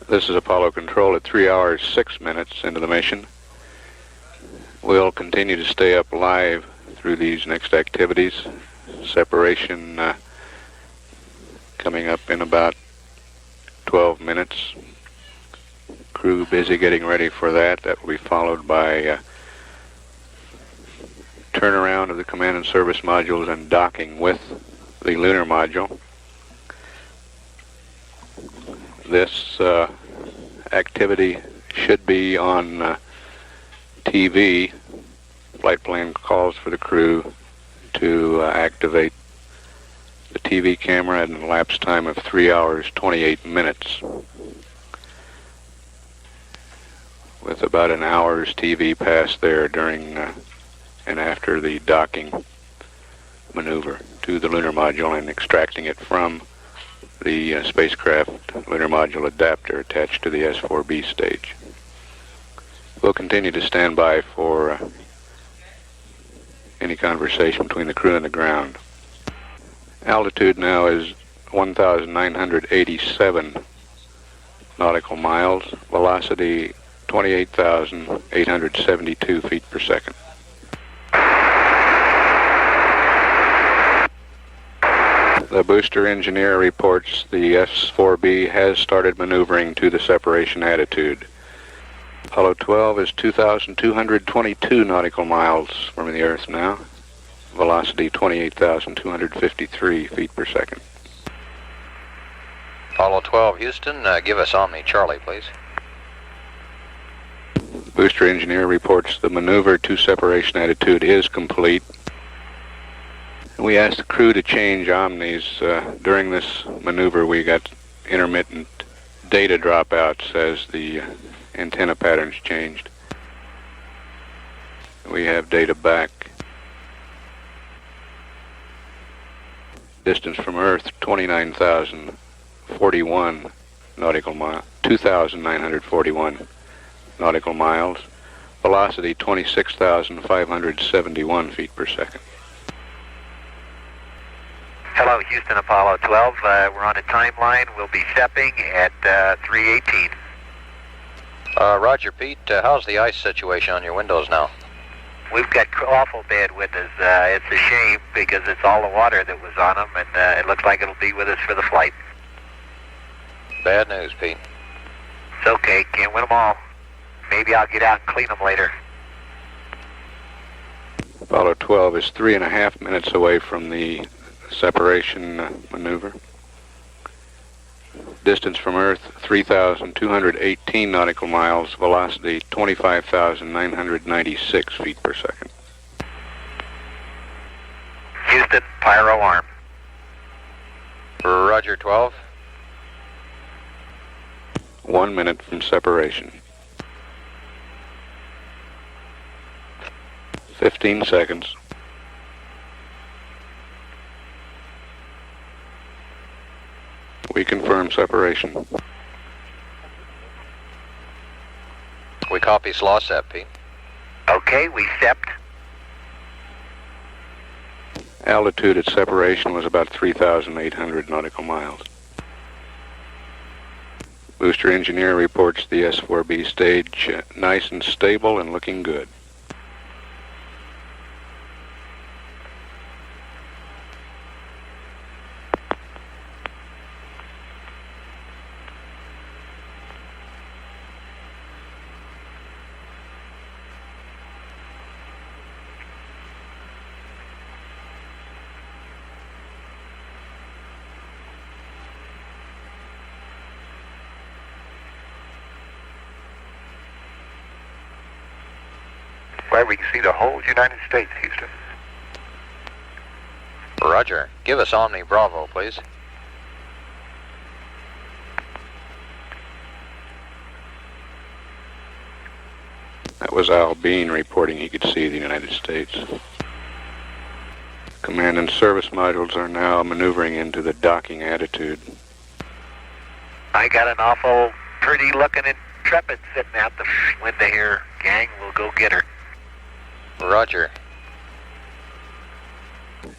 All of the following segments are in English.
This is Apollo Control at 3 hours 6 minutes into the mission. We'll continue to stay up live through these next activities. Separation coming up in about 12 minutes. Crew busy getting ready for that. That will be followed by turnaround of the command and service modules and docking with the lunar module. This activity should be on TV. Flight plan calls for the crew to activate the TV camera at an elapsed time of 3 hours 28 minutes, with about an hour's TV pass there during and after the docking maneuver to the lunar module and extracting it from the spacecraft lunar module adapter attached to the S-IVB stage. We'll continue to stand by for any conversation between the crew and the ground. Altitude now is 1,987 nautical miles. Velocity 28,872 feet per second. The booster engineer reports the S-IVB has started maneuvering to the separation attitude. Apollo 12 is 2,222 nautical miles from the Earth now. Velocity 28,253 feet per second. Apollo 12, Houston, give us Omni Charlie, please. Booster engineer reports the maneuver to separation attitude is complete. We asked the crew to change Omnis. During this maneuver, we got intermittent data dropouts as the antenna patterns changed. We have data back. Distance from Earth, 29,041 nautical miles, 2,941 nautical miles. Velocity, 26,571 feet per second. Hello, Houston, Apollo 12. We're on a timeline. We'll be stepping at 3:18. Roger, Pete. How's the ice situation on your windows now? We've got awful bad windows. It's a shame because it's all the water that was on them, and it looks like it'll be with us for the flight. Bad news, Pete. It's okay. Can't win them all. Maybe I'll get out and clean them later. Apollo 12 is 3.5 minutes away from the separation maneuver. Distance from Earth, 3,218 nautical miles. Velocity, 25,996 feet per second. Houston, pyro arm. Roger, 12. 1 minute from separation. 15 seconds. We confirm separation. We copy SLAWSEP, Pete. Okay, we stepped. Altitude at separation was about 3,800 nautical miles. Booster engineer reports the S-IVB stage nice and stable and looking good. Where we can see the whole United States, Houston. Roger. Give us Omni Bravo, please. That was Al Bean reporting he could see the United States. Command and service modules are now maneuvering into the docking attitude. I got an awful pretty looking Intrepid sitting out the window here, gang. We'll go get her. Roger.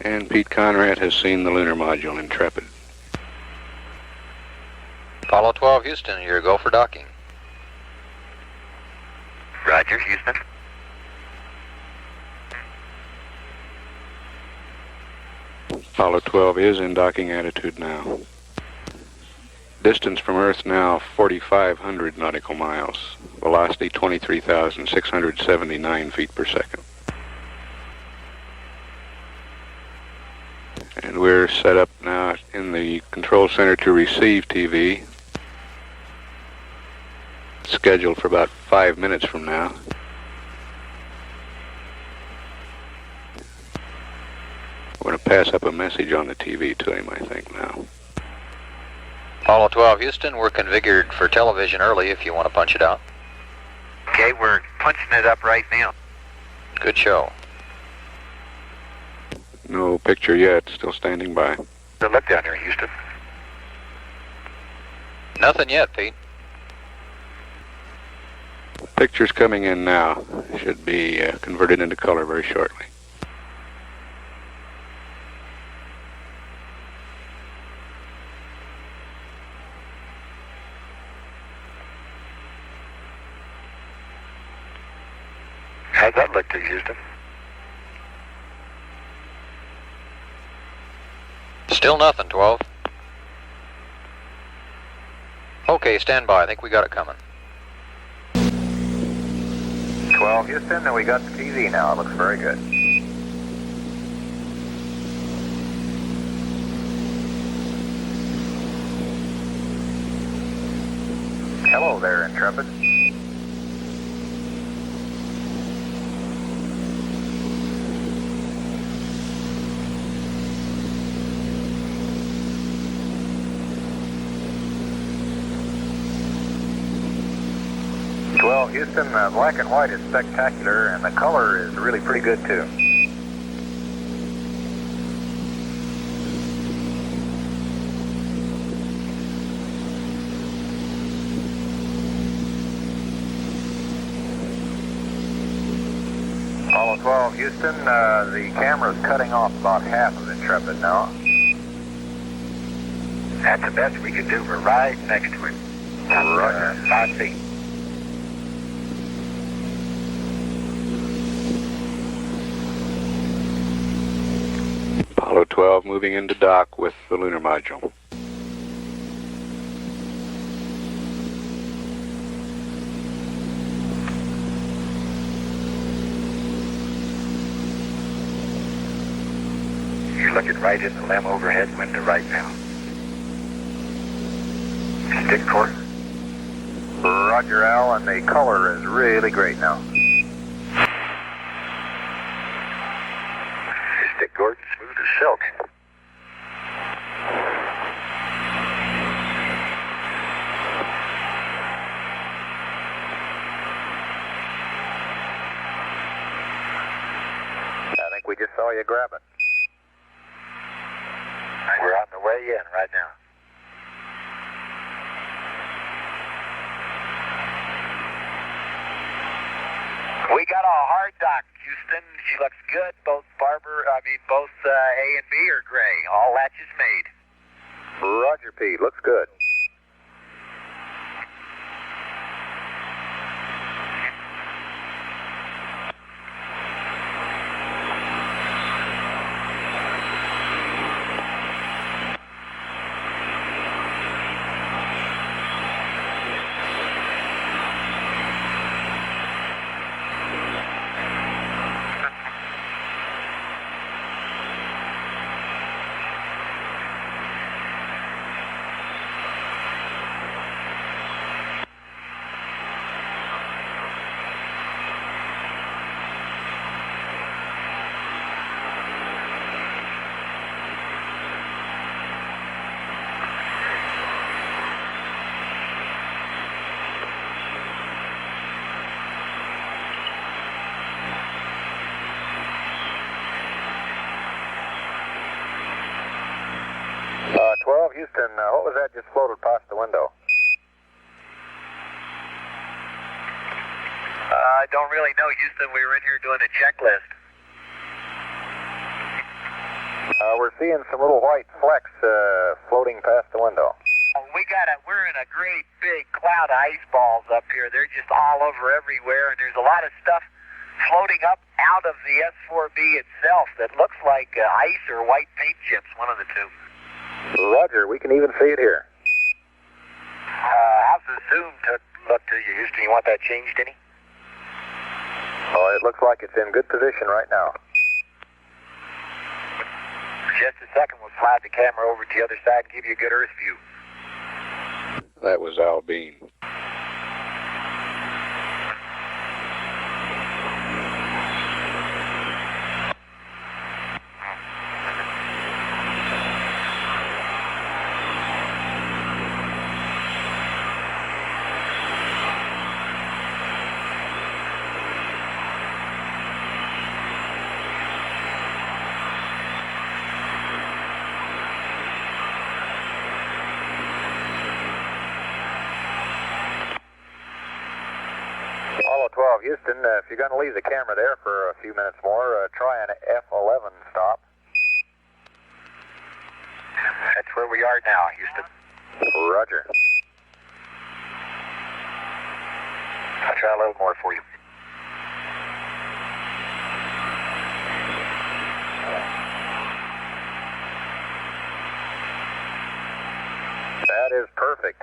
And Pete Conrad has seen the Lunar Module Intrepid. Apollo Apollo 12 Houston, you're go for docking. Roger, Houston. Apollo 12 is in docking attitude now. Distance from Earth now 4,500 nautical miles. Velocity 23,679 feet per second. And we're set up now in the control center to receive TV. Scheduled for about 5 minutes from now. We're going to pass up a message on the TV to him, I think, now. Apollo 12 Houston, we're configured for television early if you want to punch it out. Okay, we're punching it up right now. Good show. No picture yet, still standing by. Good luck down here, Houston. Nothing yet, Pete. Picture's coming in now. Should be converted into color very shortly. How's that look to Houston? Still nothing, 12. Okay, stand by. I think we got it coming. 12 Houston, and we got the TV now. It looks very good. Hello there, Intrepid. Well, Houston, black and white is spectacular, and the color is really pretty good, too. Apollo 12, Houston, the camera's cutting off about half of Intrepid now. That's the best we can do. We're right next to it. Roger. 5 feet. Apollo 12 moving into dock with the lunar module. You're looking right in the LEM overhead window right now. Stick course. Roger, Al, and the color is really great now. Stick course, smooth as silk. I think we just saw you grab it. We're on the way in right now. We got a hard dock, Houston. She looks good. Both A and B are gray. All latches made. Roger, Pete. Looks good. Houston, what was that just floated past the window? I don't really know, Houston. We were in here doing a checklist. We're seeing some little white flecks floating past the window. We're in a great big cloud of ice balls up here. They're just all over everywhere, and there's a lot of stuff floating up out of the S-IVB itself that looks like ice or white paint chips, one of the two. Roger, we can even see it here. How's the zoom look to you, Houston? You want that changed any? Oh, it looks like it's in good position right now. Just a second, we'll slide the camera over to the other side and give you a good Earth view. That was Al Bean. Apollo 12, Houston, if you're going to leave the camera there for a few minutes more, try an F11 stop. That's where we are now, Houston. Roger. I'll try a little more for you. That is perfect.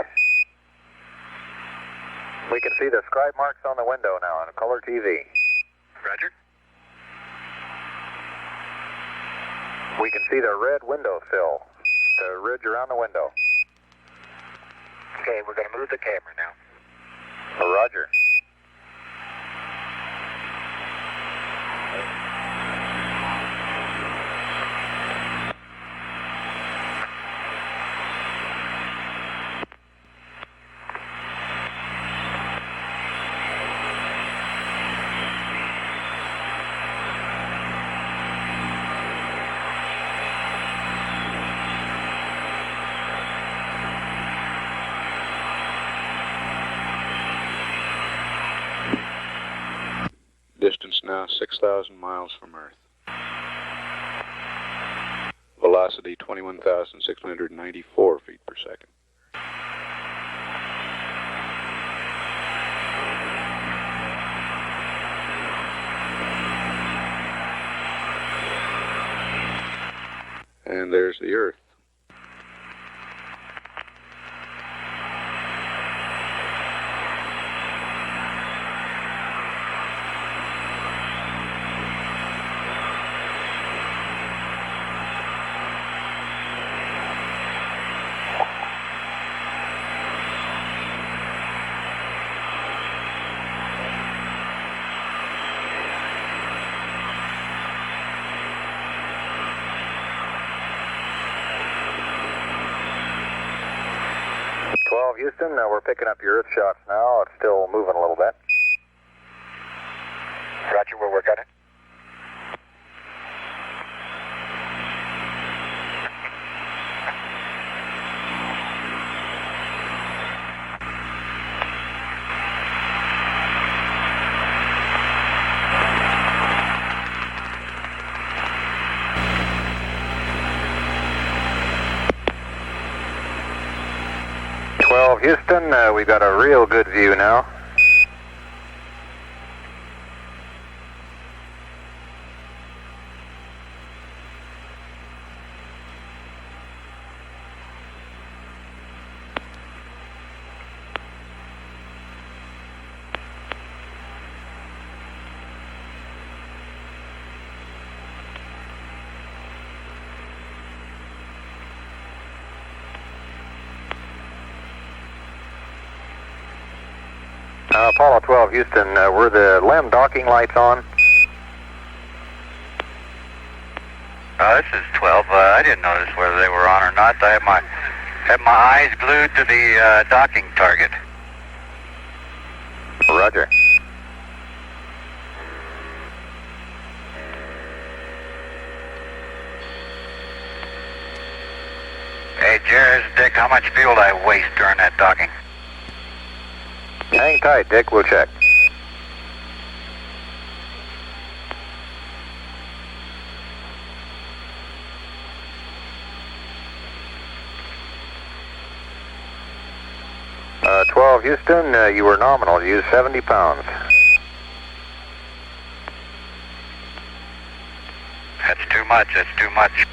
We can see the scribe marks on the window now on a color TV. Roger. We can see the red window sill, the ridge around the window. Okay, we're going to move the camera now. Roger. Distance now 6,000 miles from Earth. Velocity 21,694 feet per second. And there's the Earth. Houston, we're picking up your Earth shots now. It's still moving a little bit. Roger, we'll work on it. Houston, we've got a real good view now. Apollo 12, Houston, were the LEM docking lights on? This is 12. I didn't notice whether they were on or not. I had my eyes glued to the docking target. Roger. Hey, Jerry, Dick, how much fuel did I waste during that docking? Hang tight, Dick. We'll check. 12 Houston, you were nominal. Use 70 pounds. That's too much. That's too much.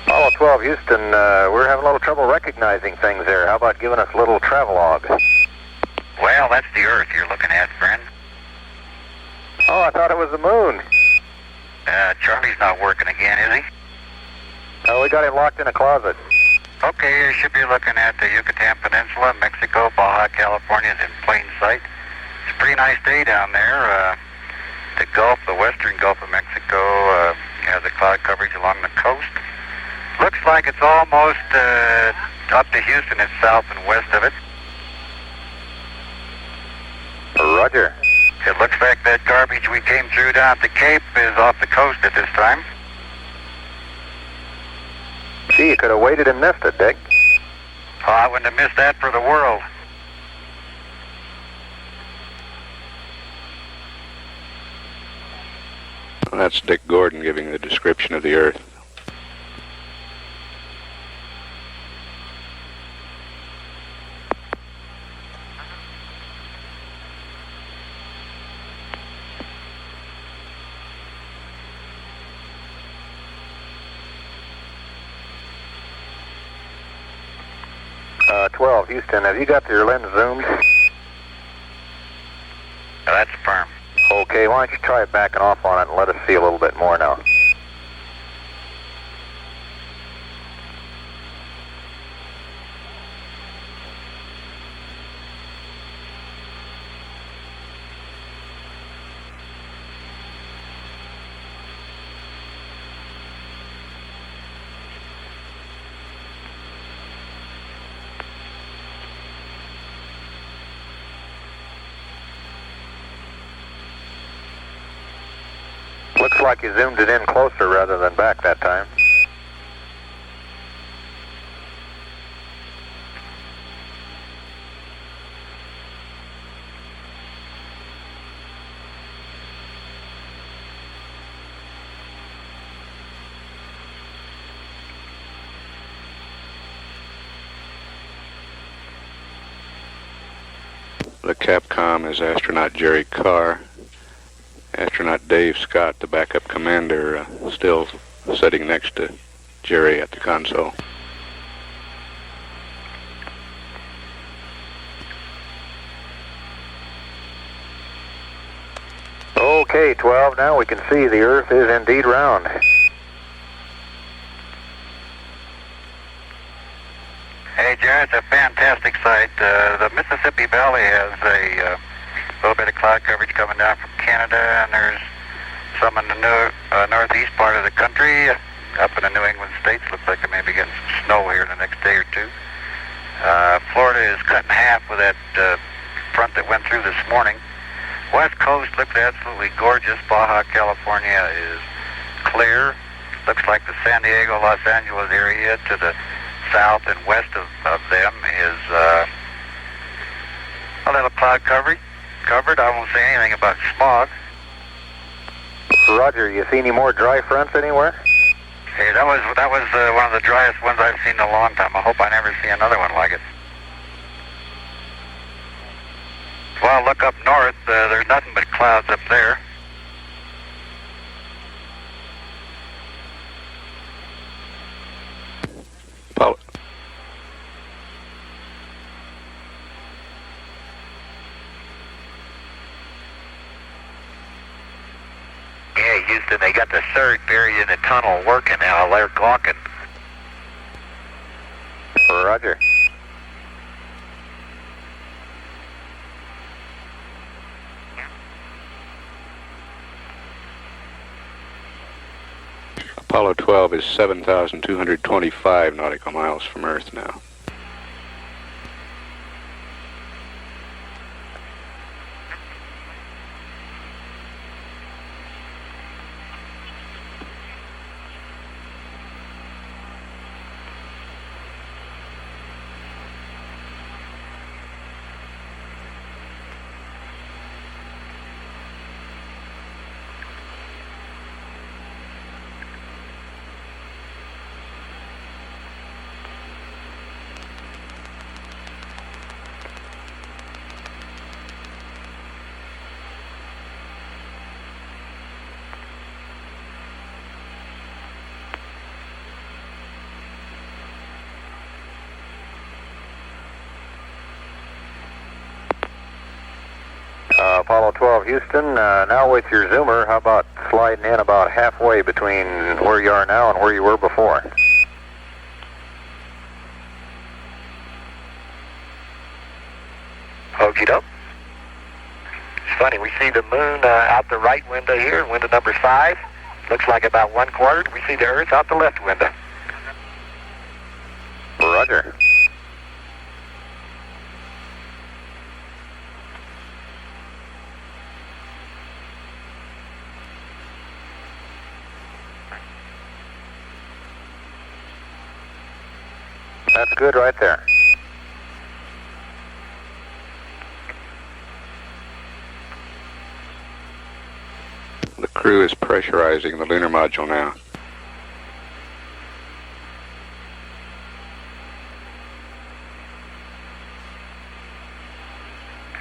Apollo 12 Houston, we're having a little trouble recognizing things there. How about giving us a little travelogue? Well, that's the Earth you're looking at, friend. Oh, I thought it was the moon. Charlie's not working again, is he? Oh, we got him locked in a closet. Okay, you should be looking at the Yucatan Peninsula, Mexico, Baja California is in plain sight. It's a pretty nice day down there. The Gulf, the western Gulf of Mexico, has a cloud coverage along the coast. Looks like it's almost up to Houston. It's south and west of it. Roger. It looks like that garbage we came through down at the Cape is off the coast at this time. Gee, you could have waited and missed it, Dick. Oh, I wouldn't have missed that for the world. Well, that's Dick Gordon giving the description of the Earth. Uh, 12 Houston, have you got your lens zoomed? That's firm. Okay, why don't you try backing off on it and let us see a little bit more now. Looks like you zoomed it in closer rather than back that time. The Capcom is astronaut Jerry Carr. Astronaut Dave Scott, the backup commander, still sitting next to Jerry at the console. Okay, 12, now we can see the Earth is indeed round. Hey, Jerry, it's a fantastic sight. The Mississippi Valley has a little bit of cloud coverage coming down from Canada, and there's some in the northeast part of the country. Up in the New England states, looks like it may be getting some snow here in the next day or two. Florida is cut in half with that front that went through this morning. West Coast looks absolutely gorgeous. Baja California is clear. Looks like the San Diego, Los Angeles area to the south and west of them is a little cloud covered. I won't say anything about smog. Roger, you see any more dry fronts anywhere? Hey, that was one of the driest ones I've seen in a long time. I hope I never see another one like it. Well, look up north. There's nothing but clouds up there. Apollo. Yeah, Houston, they got the third buried in the tunnel working now. They're gawking. Roger. Apollo 12 is 7,225 nautical miles from Earth now. Apollo 12 Houston, now with your zoomer, how about sliding in about halfway between where you are now and where you were before? Okie doke. It's funny, we see the moon out the right window here, window number 5. Looks like about 1/4. We see the Earth out the left window. Roger. That's good right there. The crew is pressurizing the lunar module now.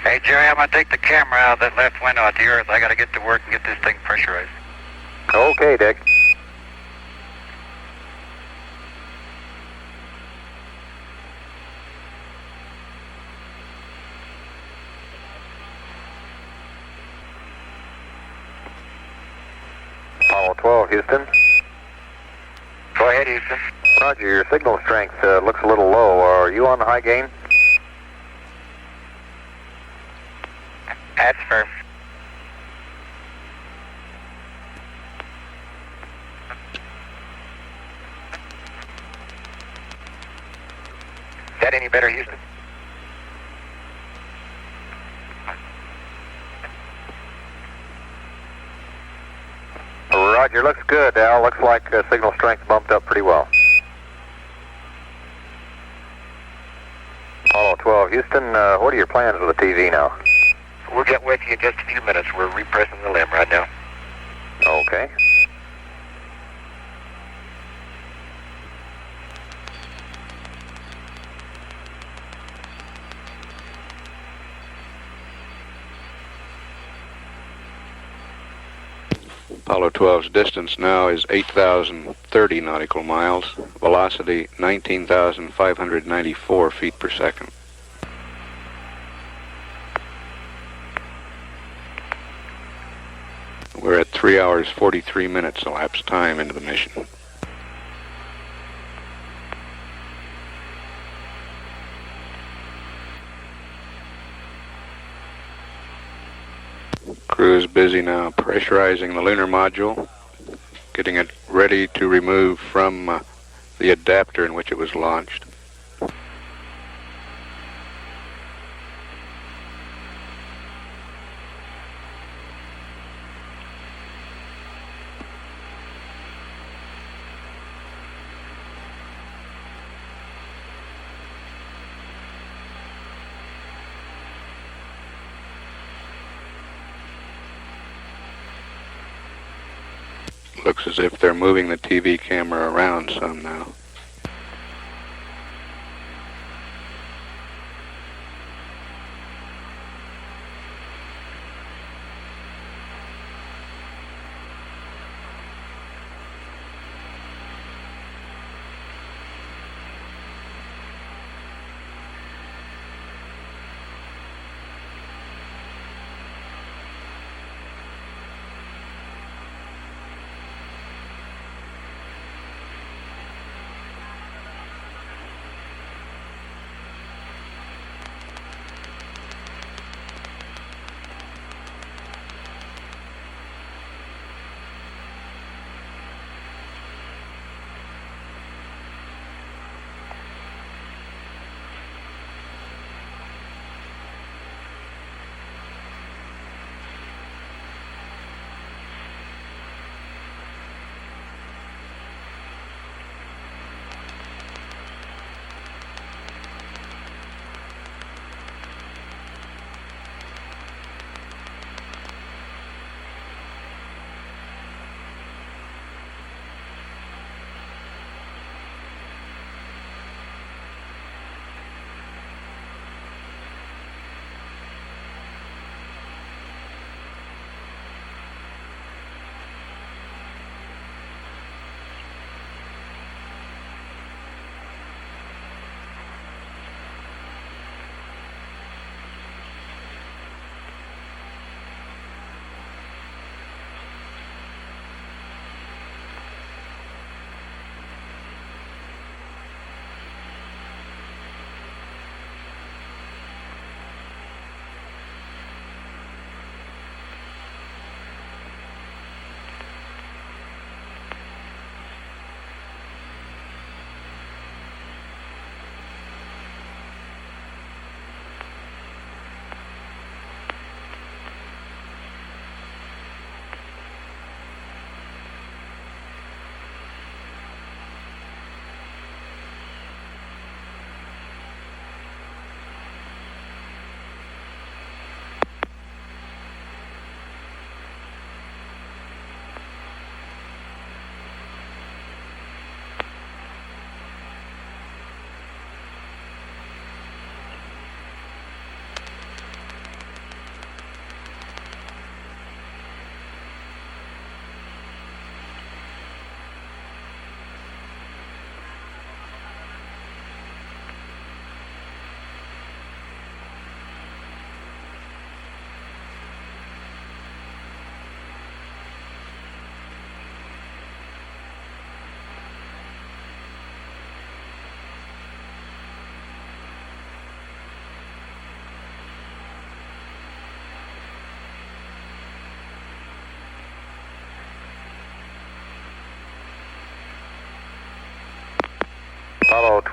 Hey, Jerry, I'm going to take the camera out of that left window at the Earth. I got to get to work and get this thing pressurized. Okay, Dick. Apollo 12, Houston. Go ahead, Houston. Roger, your signal strength looks a little low. Are you on the high gain? That's firm. Is that any better, Houston? Roger, looks good, Al. Looks like signal strength bumped up pretty well. Apollo 12, Houston, what are your plans with the TV now? We'll get with you in just a few minutes. We're repressing the limb right now. Okay. Apollo 12's distance now is 8,030 nautical miles, velocity 19,594 feet per second. We're at 3 hours 43 minutes elapsed time into the mission. Crew is busy now pressurizing the lunar module, getting it ready to remove from the adapter in which it was launched. Looks as if they're moving the TV camera around some now.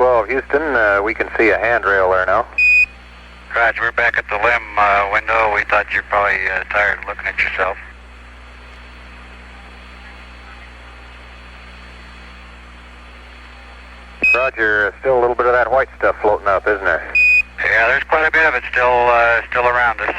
12 Houston, we can see a handrail there now. Roger, we're back at the limb window. We thought you're probably tired of looking at yourself. Roger, still a little bit of that white stuff floating up, isn't there? Yeah, there's quite a bit of it still around us.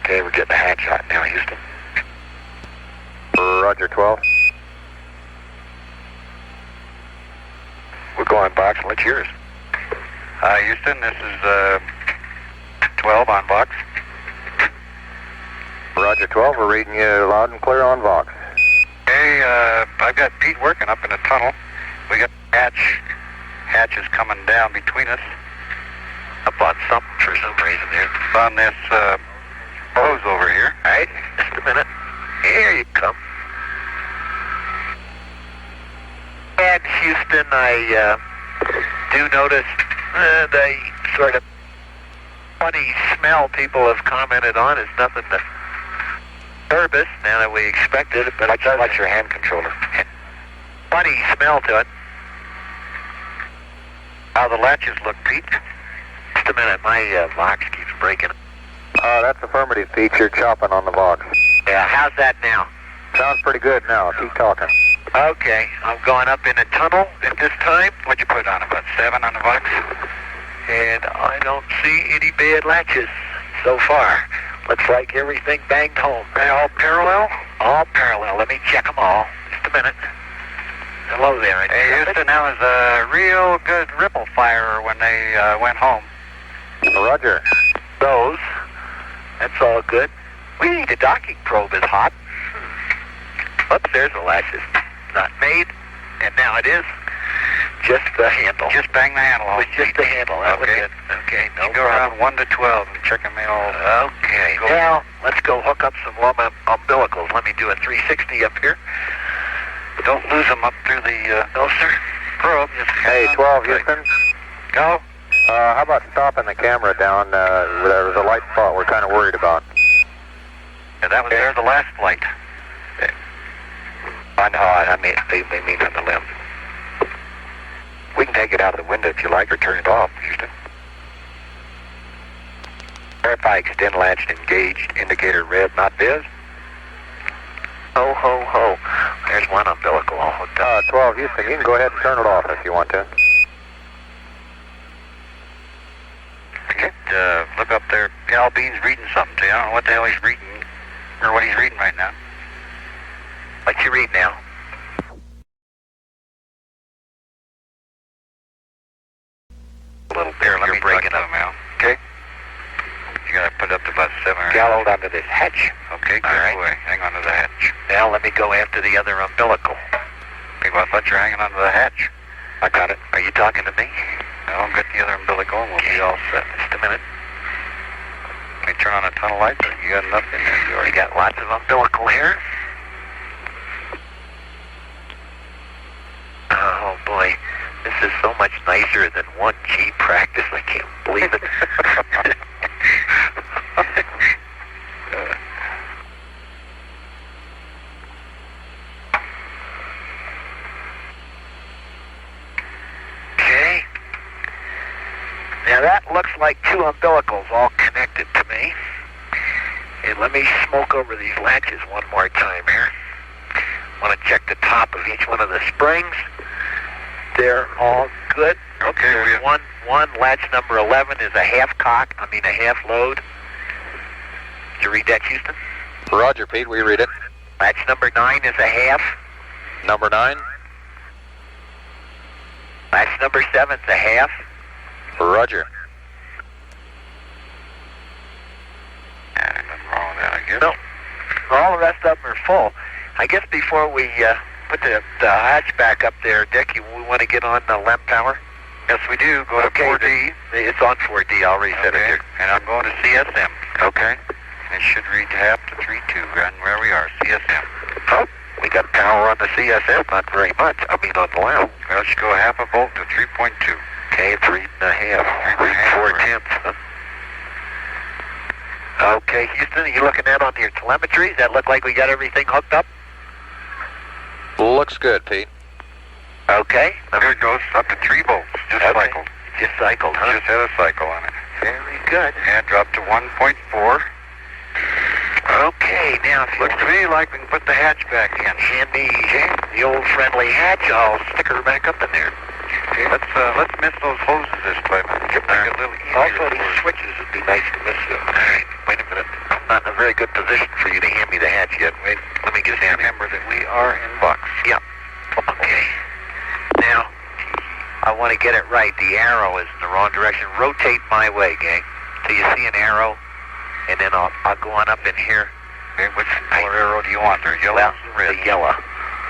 Okay, we're getting a hatch out now, Houston. Roger, 12. We're going box. What's yours? Houston, this is 12 on box. Roger, 12. We're reading you loud and clear on Vox. Okay, I've got Pete working up in the tunnel. We got hatches coming down between us. Up on something for some reason there. On this hose over here. All right, just a minute. Here you come. And Houston, I do notice the sort of funny smell people have commented on is nothing to disturb us now that we expected it, but it does. Watch your hand controller. Funny smell to it. How the latches look, Pete? Just a minute, my Vox keeps breaking. That's affirmative, Pete. You're chopping on the Vox. Yeah, how's that now? Sounds pretty good now. Keep talking. Okay, I'm going up in a tunnel at this time. What'd you put on, about 7 on the Vox? And I don't see any bad latches so far. Looks like everything banged home. They all parallel? All parallel. Let me check them all. Just a minute. Hello there. Hey, Houston, that was a real good ripple fire when they went home. Roger. Those. That's all good. The docking probe is hot. Oops, there's the latches. Not made, and now it is. Just the handle. Just bang the handle off. It was just the handle. That was Okay. it. Okay, no You go problem. around 1 to 12 and check them all. Okay, now let's go hook up some lumbar umbilicals. Let me do a 360 up here. Don't lose them up through the No, sir. probe. Just Hey, 12 Houston. Go. How about stopping the camera down? There was a light spot we're kind of worried about. Yeah, that was there the last flight. I know, I mean, they mean on the limb. We can take it out of the window if you like, or turn it off, Houston. Verify extend latched engaged, indicator red, not biz. Ho, ho, ho. There's one umbilical all hooked up. 12 Houston, you can go ahead and turn it off if you want to. Okay. Look up there. Cal Bean's reading something to you. I don't know what the hell he's reading, or what he's reading right now. What you read now? A little bit. Let me break it up now. Okay. You gotta put it up to about 7 or 8. Cal, hold onto this hatch. Okay, good All right. away. Hang on to the hatch. Now let me go after the other umbilical. Okay, well, I thought you were hanging onto the hatch. I got it. Are you talking to me? I'll get the other umbilical and we'll be all set. Just a minute. Can you turn on the tunnel lights? You got enough in there? You We got lots of umbilical here. Oh boy, this is so much nicer than 1G practice. I can't believe it. Okay. Now that looks like two umbilicals all connected to me. And let me smoke over these latches one more time here. Want to check the top of each one of the springs. They're all good. Okay, There's one latch number 11 is a half load. Did you read that, Houston? Roger, Pete, we read it. Latch number 9 is a half. Number 9. Latch number 7 is a half. Roger. nothing wrong with that, I guess. No. All the rest of them are full. I guess before we put the hatch back up there, Dick, we want to get on the LEM power? Yes, we do. Go to 4D. It's on 4D. I'll reset it here. And I'm going to CSM. Okay. It should read half to 3.2, and where we are, CSM. Oh, we got power on the CSM, not very much. I mean on the LEM. Well, it should go half a volt to 3.2. Okay, 3.5. 3.4 huh? Okay, Houston, are you looking at on your telemetry? Does that look like we got everything hooked up? Looks good, Pete. Okay. There it goes, up to 3 volts. Just cycled. Just cycled, huh? Just had a cycle on it. Very good. And dropped to 1.4. Okay, now if you Looks to me like we can put the hatch back in. hand me the old friendly hatch, I'll stick her back up in there. Okay, let's miss those hoses this time. Make it a little easier. Also, these switches would be nice to miss them. All right, wait a minute. I'm not in a very good position for you to hand me the hatch yet. Wait, let me get Just remember that we are in box. Yeah. Okay. Now, I want to get it right. The arrow is in the wrong direction. Rotate my way, gang. So you see an arrow, and then I'll go on up in here. Okay, which color arrow do you want? There's yellow and red. The yellow.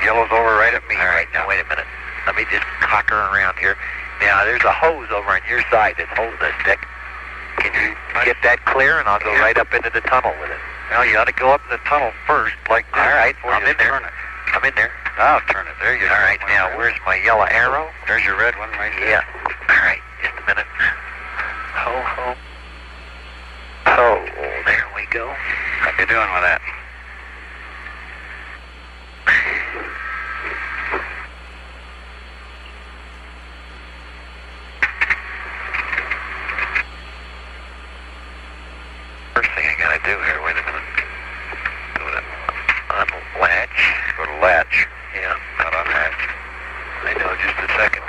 Yellow's over right at me. All right, now wait a minute. Let me just cock her around here. Now, there's a hose over on your side that's holding this, Dick. Can you get that clear, and I'll go right up into the tunnel with it? Well, you ought to go up in the tunnel first, like this. All right, before I'm you in there. turn it. I'm in there. I'll turn it. There you go. All right, now, where's my yellow arrow? There's your red one right there. Yeah. All right, just a minute. Ho, ho. Oh, there we go. How you doing with that? First thing I gotta do here, wait a minute. Go to unlatch. Go to latch. Yeah. Not unlatch. I know, just a second.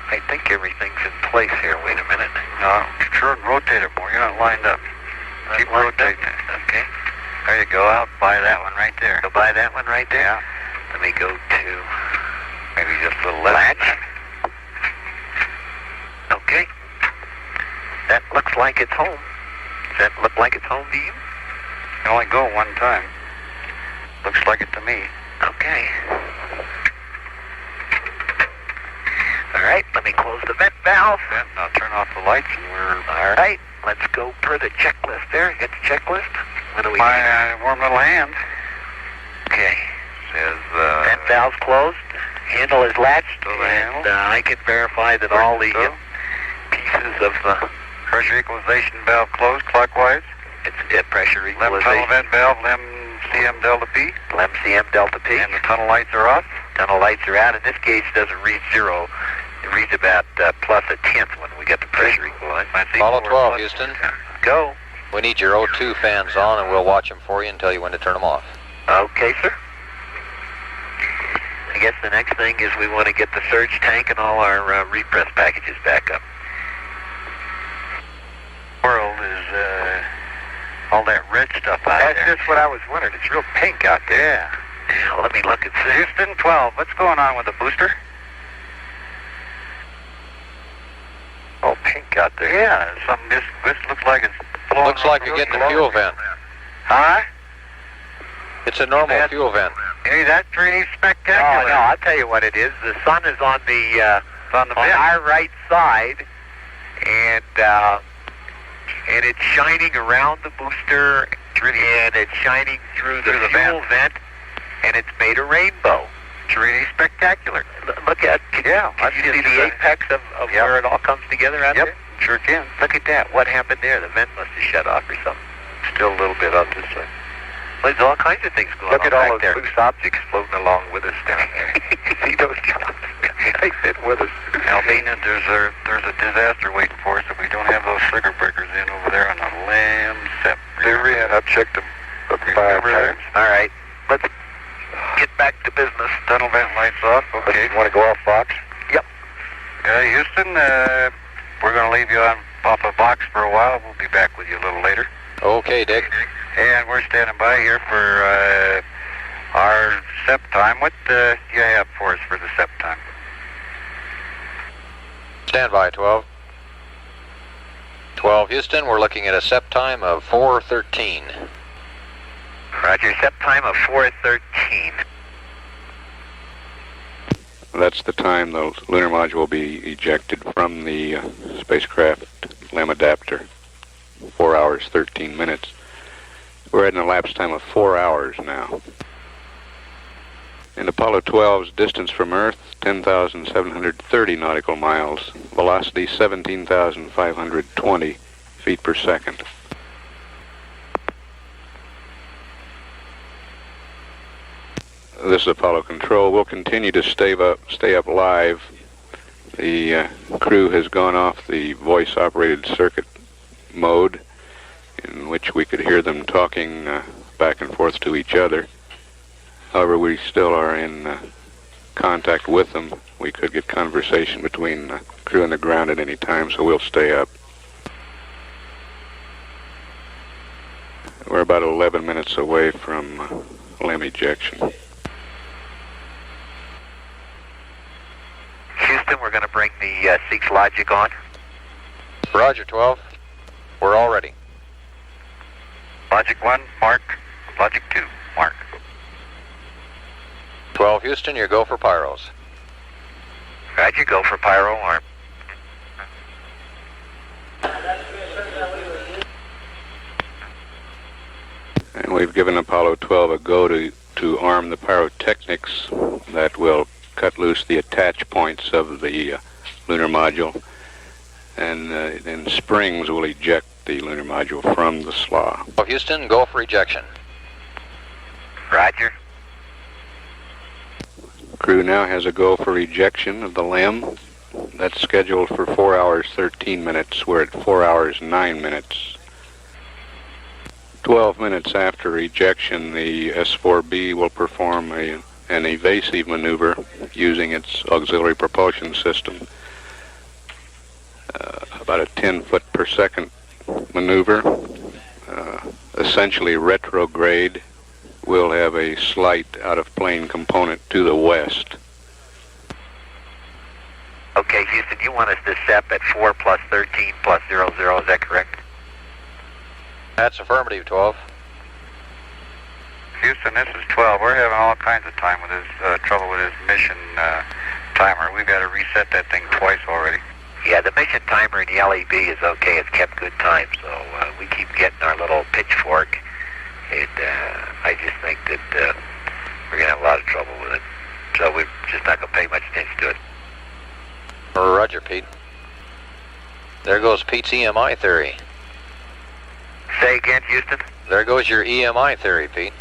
I think everything's in place here. Wait a minute. No, sure, rotate it more. You're not lined up. Keep rotating it. Okay. There you go. Out by that one right there. Go by that one right there? Yeah. Let me go to Maybe just a little less. latch. Okay. That looks like it's home. Does that look like it's home to you? You only go one time. Looks like it to me. Okay. All right, let me close the vent valve. Then I'll turn off the lights and we're... All right, let's go per the checklist there. Get the checklist. What do we My warm little hand Okay. says... Vent valve's closed. Handle is latched. Still the And handle. I can verify that all the So, pieces of the... pressure equalization valve closed clockwise. It's pressure LEM tunnel equalization. vent valve, LEM CM delta P. LEM CM delta P. And the tunnel lights are off. Tunnel lights are out. And this gauge doesn't read 0. It reads about plus a tenth when we get the pressure equalized. Follow 12, Houston. Go. We need your O2 fans on, and we'll watch them for you and tell you when to turn them off. Okay, sir. I guess the next thing is we want to get the surge tank and all our repress packages back up. World is all that red stuff out That's there. just what I was wondering. It's real pink out there. Yeah. Now, let me look and see. Houston 12, what's going on with the booster? Oh, pink out there. Yeah, something. This looks like it's flowing. Looks like you're getting a fuel vent. Huh? It's a normal fuel vent. Hey, that's pretty Oh, spectacular. no, I'll tell you what it is. The sun is on the on the vent. our right side, and it's shining around the booster, and it's shining through the fuel vent, and it's made a rainbow. It's really spectacular. Look at, Yeah, can you see the apex of where it all comes together out there? Sure can. Look at that. What happened there? The vent must have shut off or something. Still a little bit on this side. Well, there's all kinds of things going Look on at all back those there. loose objects floating along with us down there. See those jobs? They fit with us. Albina, there's a disaster waiting for us if we don't have those trigger breakers in over there on the lamb set. They're in. I've checked them 5 times. All right. Let's get back to business. Tunnel vent lights off. Okay. You want to go off box? Yep. Houston, we're going to leave you off a box for a while. We'll be back with you a little later. Okay, Dick. And we're standing by here for our SEP time. What do you have for us for the SEP time? Stand by, 12. 12 Houston, we're looking at a SEP time of 4:13. Roger, SEP time of 4:13. That's the time the lunar module will be ejected from the spacecraft LEM adapter. 4 hours, 13 minutes. We're at an elapsed time of 4 hours now. In Apollo 12's distance from Earth, 10,730 nautical miles. Velocity, 17,520 feet per second. This is Apollo Control. We'll continue to stay up live. The crew has gone off the voice-operated circuit mode, in which we could hear them talking back and forth to each other. However, we still are in contact with them. We could get conversation between the crew and the ground at any time, so we'll stay up. We're about 11 minutes away from LEM ejection. Houston, we're going to bring the Seeks Logic on. Roger, 12. We're all ready. Logic 1, mark. Logic 2, mark. 12 Houston, you go for pyros. Roger, go for pyro alarm. And we've given Apollo 12 a go to arm the pyrotechnics that will cut loose the attach points of the lunar module, and then springs will eject the lunar module from the slaw. 12 Houston, go for ejection. Roger. Crew now has a go for ejection of the LEM. That's scheduled for 4 hours 13 minutes. We're at 4 hours 9 minutes. 12 minutes after ejection, the S-4B will perform an evasive maneuver using its auxiliary propulsion system. About a 10-foot per second maneuver, essentially retrograde. We'll have a slight out-of-plane component to the west. Okay, Houston, you want us to SEP at 4 plus 13 plus 00, is that correct? That's affirmative, 12. Houston, this is 12. We're having all kinds of time with this trouble with this mission timer. We've got to reset that thing twice already. Yeah, the mission timer in the LEB is okay. It's kept good time, so we keep getting our little pitchfork, and I just think that we're going to have a lot of trouble with it. So we're just not going to pay much attention to it. Roger, Pete. There goes Pete's EMI theory. Say again, Houston? There goes your EMI theory, Pete.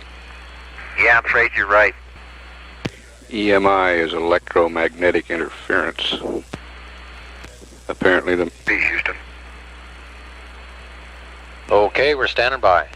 Yeah, I'm afraid you're right. EMI is electromagnetic interference. Apparently the... B, Houston. Okay, we're standing by.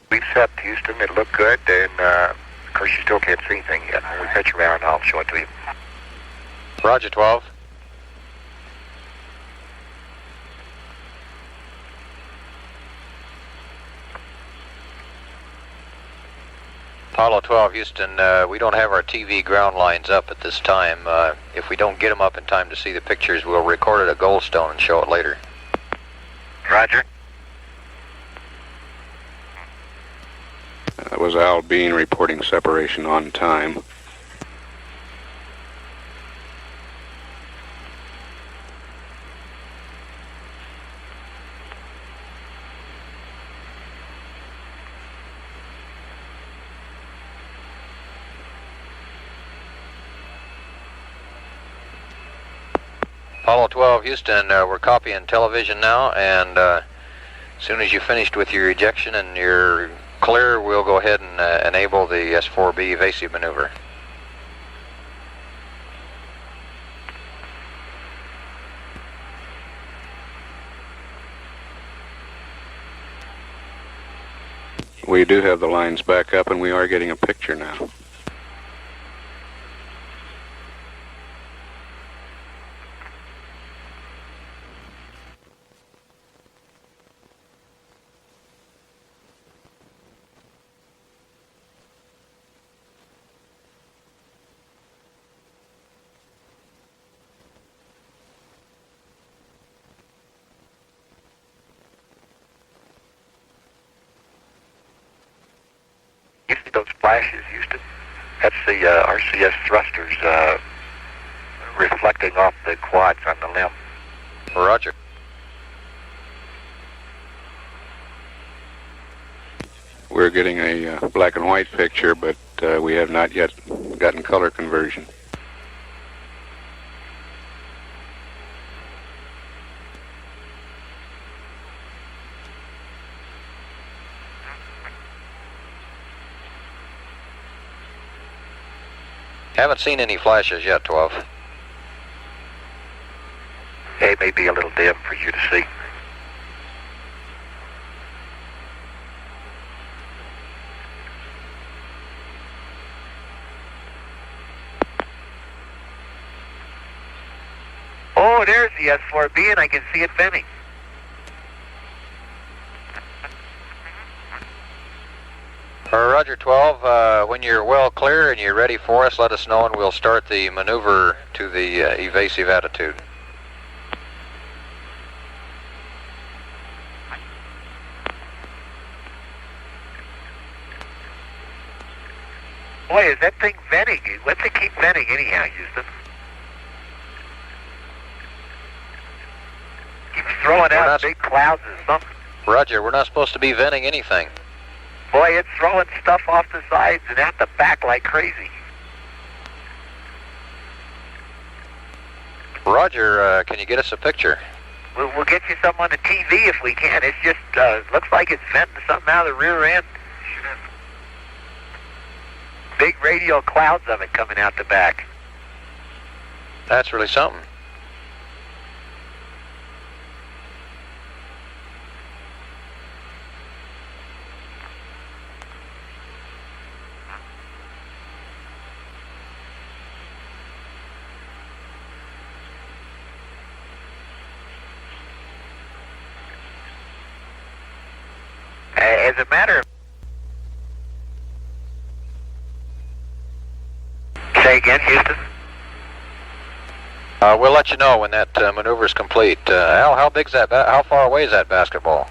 We SEP'd, Houston. It looked good, and of course you still can't see anything yet. When we pitch around, I'll show it to you. Roger, 12. Apollo 12, Houston, we don't have our TV ground lines up at this time. If we don't get them up in time to see the pictures, we'll record it at Goldstone and show it later. Roger. That was Al Bean reporting separation on time. Apollo 12, Houston, we're copying television now, and as soon as you finished with your ejection and you're clear, we'll go ahead and enable the S-4B evasive maneuver. We do have the lines back up, and we are getting a picture now. You see those flashes, Houston? That's the RCS thrusters reflecting off the quads on the limb. Roger. We're getting a black and white picture, but we have not yet gotten color conversion. Haven't seen any flashes yet, 12. It may be a little dim for you to see. Oh, there's the S-4B, and I can see it bending. Roger, 12. When you're well clear and you're ready for us, let us know and we'll start the maneuver to the evasive attitude. Boy, is that thing venting? What's it keep venting anyhow, Houston? Keeps throwing out big clouds or something. Roger, we're not supposed to be venting anything. Boy, it's throwing stuff off the sides and out the back like crazy. Roger, can you get us a picture? We'll get you some on the TV if we can. It's just, looks like it's venting something out of the rear end. Big radial clouds of it coming out the back. That's really something. As a matter of... Say again, Houston? We'll let you know when that maneuver is complete. Al, how big's that? How far away is that basketball?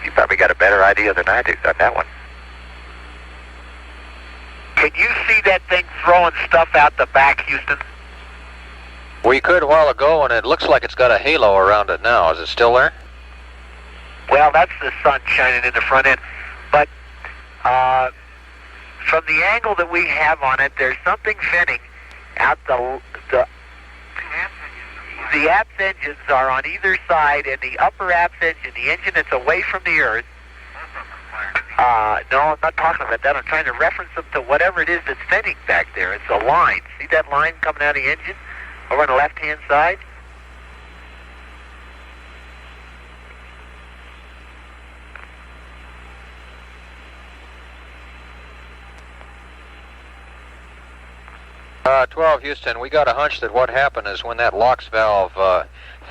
You probably got a better idea than I do on that one. Can you see that thing throwing stuff out the back, Houston? We could a while ago, and it looks like it's got a halo around it now. Is it still there? Well, that's the sun shining in the front end. But from the angle that we have on it, there's something venting out the apse engines are on either side, and the upper apse engine, the engine that's away from the earth. No, I'm not talking about that. I'm trying to reference them to whatever it is that's venting back there. It's a line. See that line coming out of the engine over on the left-hand side? Uh, 12 Houston, we got a hunch that what happened is when that LOX valve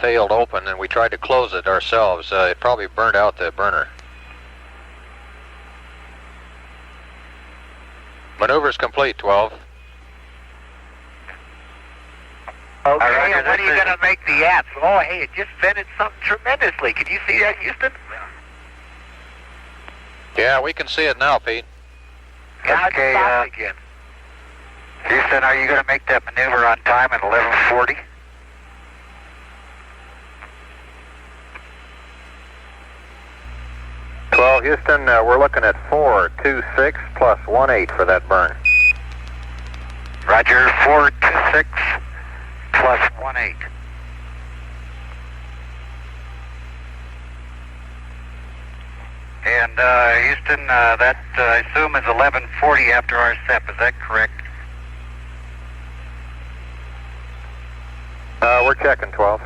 failed open, and we tried to close it ourselves. It probably burned out the burner. Maneuver's complete, 12. Okay, Roger, and when are you this is- going to make the apps? Oh, hey, it just vented something tremendously. Can you see that, Houston? Yeah, we can see it now, Pete. Yeah, Okay, it's stopped again. Houston, are you going to make that maneuver on time at 11:40? Houston, we're looking at 426 plus 18 for that burn. Roger, 426 plus 18. And Houston, that I assume is 11:40 after our SEP. Is that correct? We're checking 12.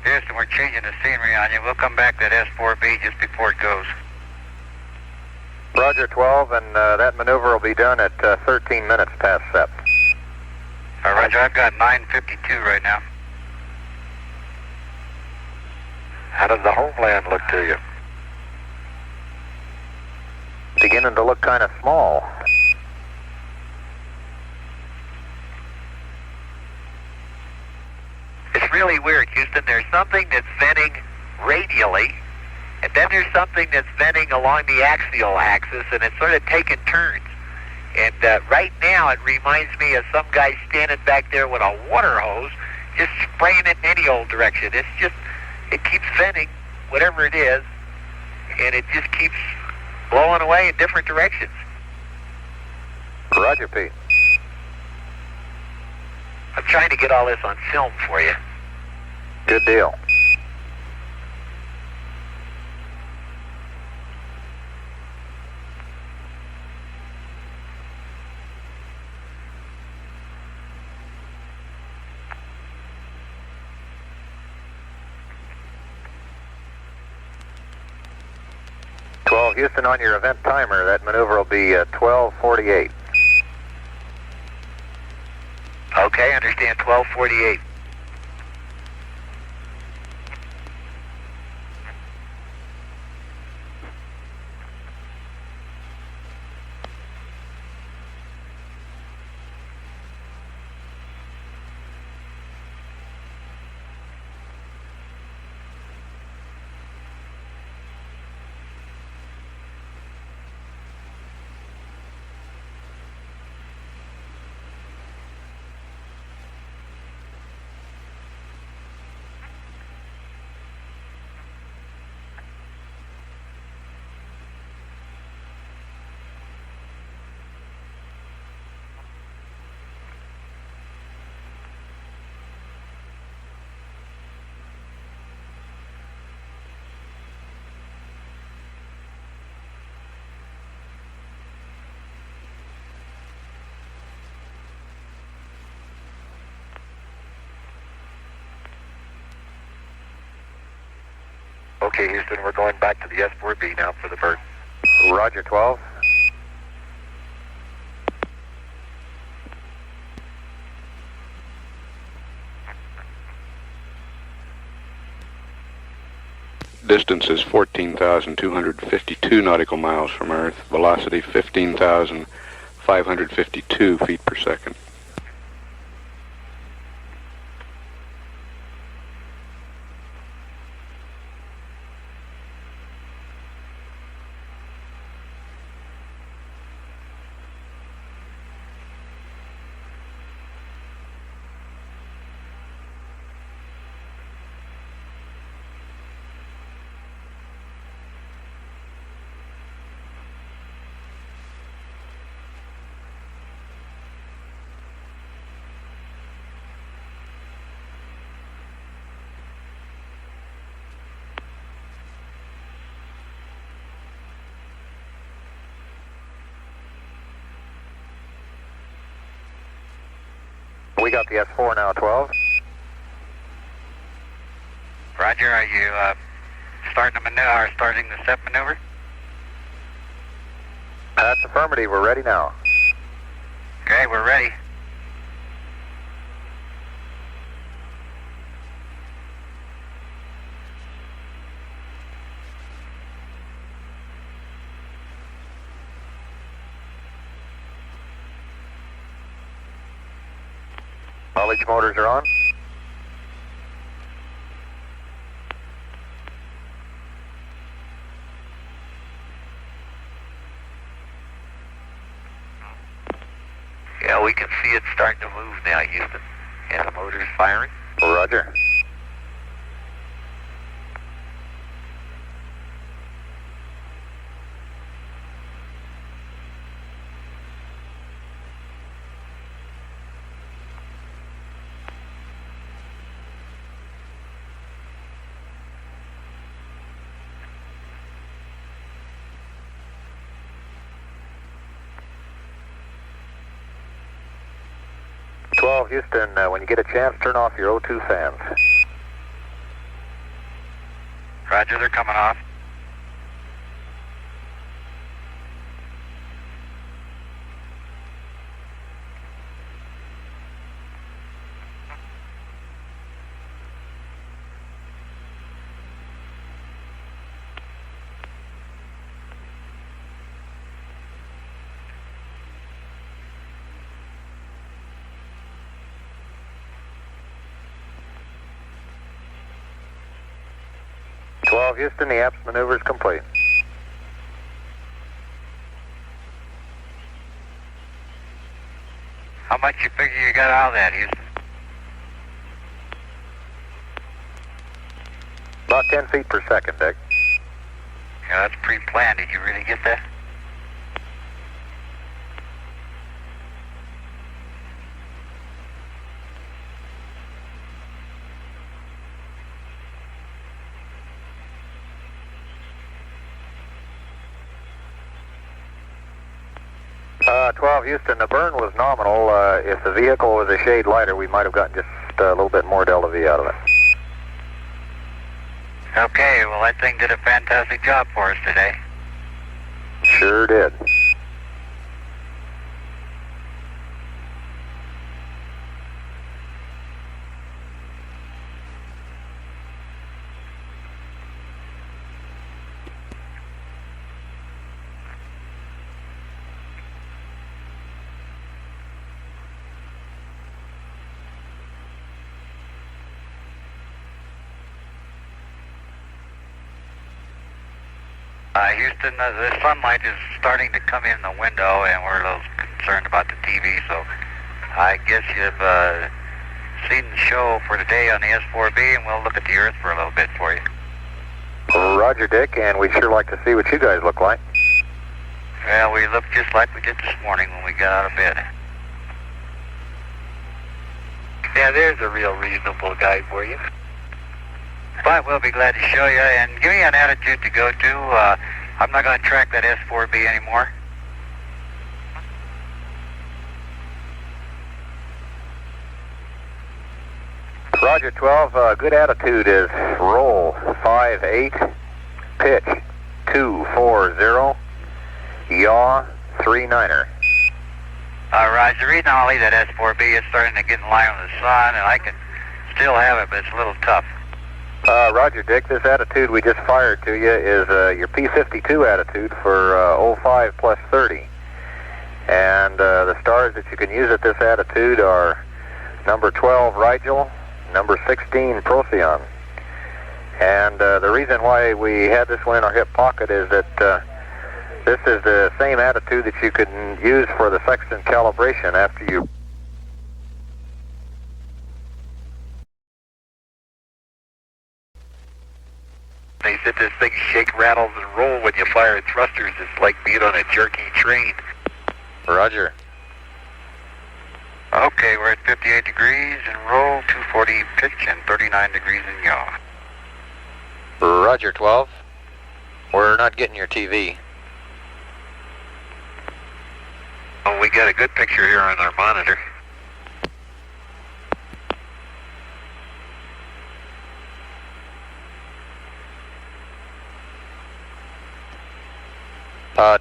Houston, we're changing the scenery on you. We'll come back to that S4B just before it goes. Roger 12, and that maneuver will be done at 13 minutes past SEP. Roger, I've got 9:52 right now. How does the homeland look to you? Beginning to look kind of small. It's really weird, Houston. There's something that's venting radially, and then there's something that's venting along the axial axis, and it's sort of taking turns. And right now, it reminds me of some guy standing back there with a water hose, just spraying it in any old direction. It's just, it keeps venting, whatever it is, and it just keeps blowing away in different directions. Roger, Pete. I'm trying to get all this on film for you. Good deal. Houston, on your event timer, that maneuver will be 12:48. Okay, understand, 12:48. Okay, Houston, we're going back to the S4B now for the bird. Roger 12. Distance is 14,252 nautical miles from Earth. Velocity 15,552 feet per second. We got the S4 now, 12. Roger, are you starting the step maneuver? That's affirmative, we're ready now. Okay, we're ready. Haulage motors are on. Yeah, we can see it starting to move now, Houston. And the motor's firing. Roger. Houston, when you get a chance, turn off your O2 fans. Roger, they're coming off. Houston, the apps maneuver is complete. How much you figure you got out of that, Houston? About 10 feet per second, Dick. Yeah, that's pre-planned. Did you really get that? Houston, the burn was nominal. If the vehicle was a shade lighter, we might have gotten just a little bit more delta V out of it. Okay, well that thing did a fantastic job for us today. Sure did. Houston, the sunlight is starting to come in the window, and we're a little concerned about the TV, so I guess you've seen the show for today on the S-IVB, and we'll look at the Earth for a little bit for you. Roger, Dick, and we'd sure like to see what you guys look like. Well, we look just like we did this morning when we got out of bed. Yeah, there's a real reasonable guy for you. But we'll be glad to show you, and give me an attitude to go to. I'm not going to track that S-IVB anymore. Roger, 12. Good attitude is roll 5-8, pitch 2-4-0, yaw 3-9er. Roger, the reason I'll leave that S-IVB is starting to get in line with the sun, and I can still have it, but it's a little tough. Roger, Dick, this attitude we just fired to you is your P52 attitude for 05 plus 30. And the stars that you can use at this attitude are number 12, Rigel, number 16, Procyon. And the reason why we had this one in our hip pocket is that this is the same attitude that you can use for the sextant calibration after you... They said this thing shake, rattles, and roll when you fire thrusters. It's like being on a jerky train. Roger. Okay, we're at 58 degrees and roll, 240 pitch, and 39 degrees in yaw. Roger, 12. We're not getting your TV. Oh, we got a good picture here on our monitor.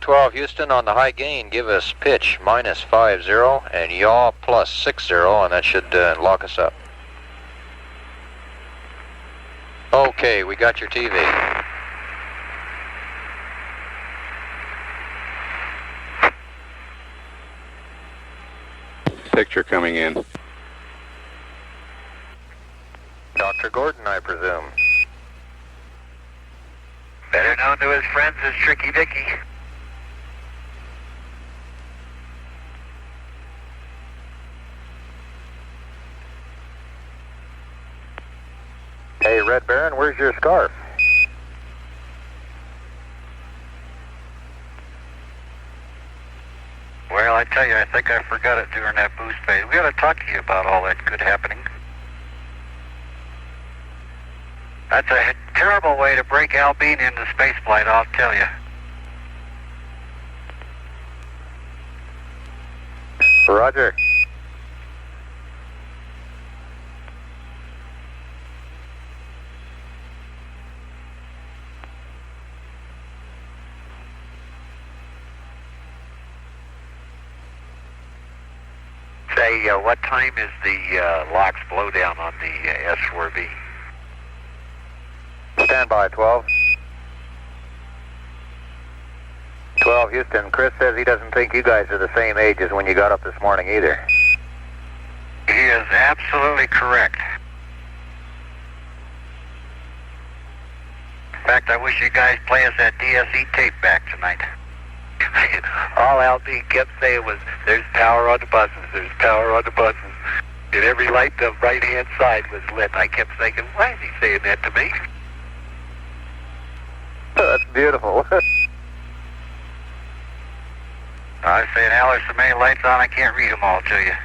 12 Houston, on the high gain, give us pitch -50 and yaw +60, and that should lock us up. Okay, we got your TV. Picture coming in. Dr. Gordon, I presume. Better known to his friends as Tricky Dicky. Hey, Red Baron, where's your scarf? Well, I tell you, I think I forgot it during that boost phase. We got to talk to you about all that good happening. That's a terrible way to break Albine into spaceflight, I'll tell you. Roger. Say, what time is the LOX blowdown on the S-4B? Stand by, 12. 12 Houston, Chris says he doesn't think you guys are the same age as when you got up this morning either. He is absolutely correct. In fact, I wish you guys play us that DSE tape back tonight. All Albine kept saying was, there's power on the buses, there's power on the buses. And every light the right-hand side was lit. I kept thinking, why is he saying that to me? That's beautiful. I say now there's so many lights on I can't read them all to you.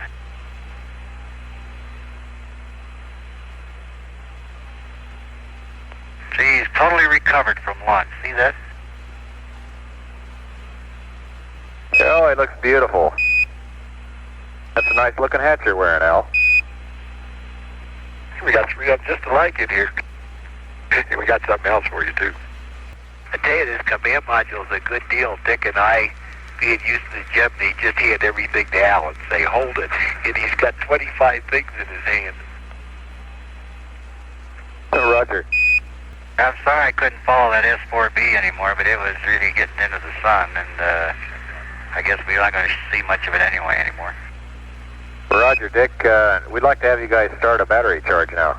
See, he's totally recovered from lunch. See that? Oh, it looks beautiful. That's a nice looking hat you're wearing, Al. We got three of them just alike in here. And we got something else for you, too. I tell you, this command module is a good deal. Dick and I, being used to the Gemini, just hand everything to Al and say, hold it. And he's got 25 things in his hand. Oh, Roger. I'm sorry I couldn't follow that S-4B anymore, but it was really getting into the sun, and I guess we're not going to see much of it anyway anymore. Roger, Dick. We'd like to have you guys start a battery charge now.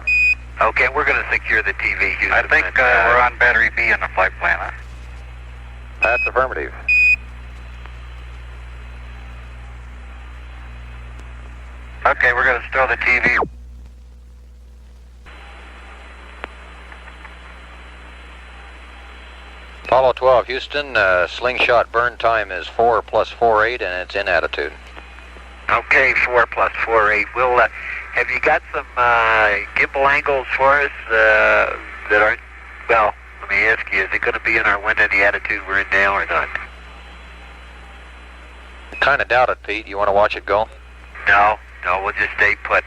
Okay, we're going to secure the TV. Houston, I think we're on battery B in the flight plan, huh? That's affirmative. Okay, we're going to stow the TV. Apollo 12 Houston, slingshot burn time is 4 + 4.8, and it's in attitude. Okay, 4 + 4.8. We'll, have you got some gimbal angles for us that aren't, well, let me ask you, is it going to be in our wind in the attitude we're in now or not? Kind of doubt it, Pete. You want to watch it go? No, we'll just stay put.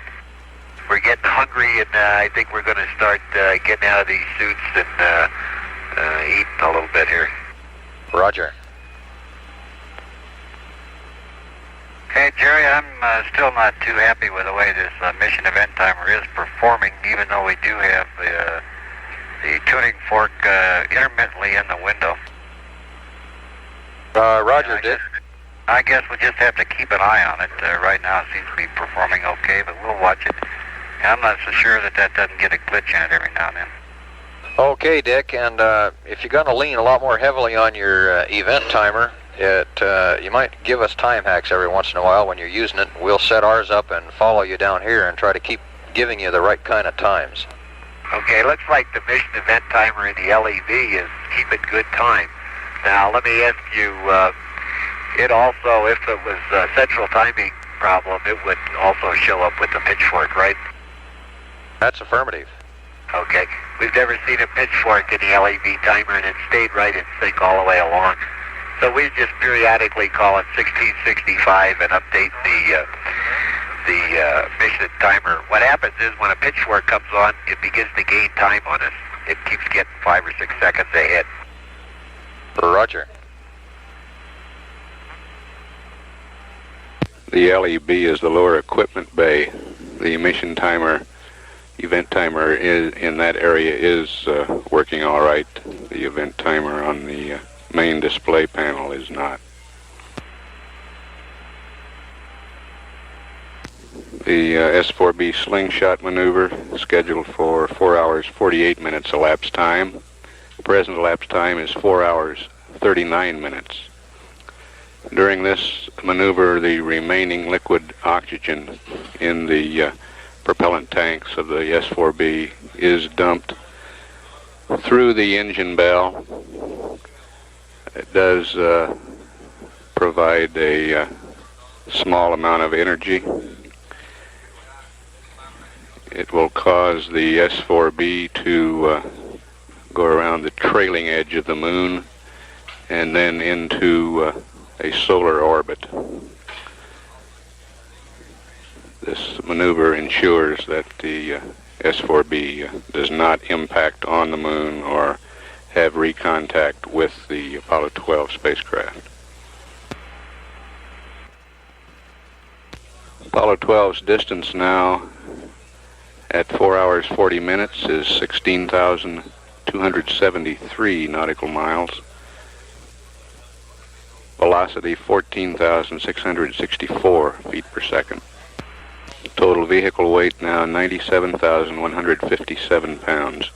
We're getting hungry, and I think we're going to start getting out of these suits and eating a little bit here. Roger. Hey, Jerry, I'm still not too happy with the way this mission event timer is performing, even though we do have the tuning fork intermittently in the window. Roger, Dick. I guess we'll just have to keep an eye on it. Right now it seems to be performing okay, but we'll watch it. And I'm not so sure that doesn't get a glitch in it every now and then. Okay, Dick, and if you're going to lean a lot more heavily on your event timer, you might give us time hacks every once in a while when you're using it. We'll set ours up and follow you down here and try to keep giving you the right kind of times. Okay, looks like the mission event timer in the LEV is keeping good time. Now, let me ask you, it also, if it was a central timing problem, it would also show up with the pitchfork, right? That's affirmative. Okay, we've never seen a pitchfork in the LEV timer, and it stayed right in sync all the way along. So we just periodically call it 1665 and update the mission timer. What happens is when a pitchfork comes on, it begins to gain time on us. It keeps getting 5 or 6 seconds ahead. Roger. The LEB is the lower equipment bay. The emission timer, event timer in that area is working all right. The event timer on the main display panel is not. The S-4B slingshot maneuver scheduled for 4 hours 48 minutes elapsed time. Present elapsed time is 4 hours 39 minutes. During this maneuver, the remaining liquid oxygen in the propellant tanks of the S-4B is dumped through the engine bell. It does provide a small amount of energy. It will cause the S-4B to go around the trailing edge of the moon and then into a solar orbit. This maneuver ensures that the S-4B does not impact on the moon or have recontact with the Apollo 12 spacecraft. Apollo 12's distance now at 4 hours 40 minutes is 16,273 nautical miles. Velocity 14,664 feet per second. Total vehicle weight now 97,157 pounds.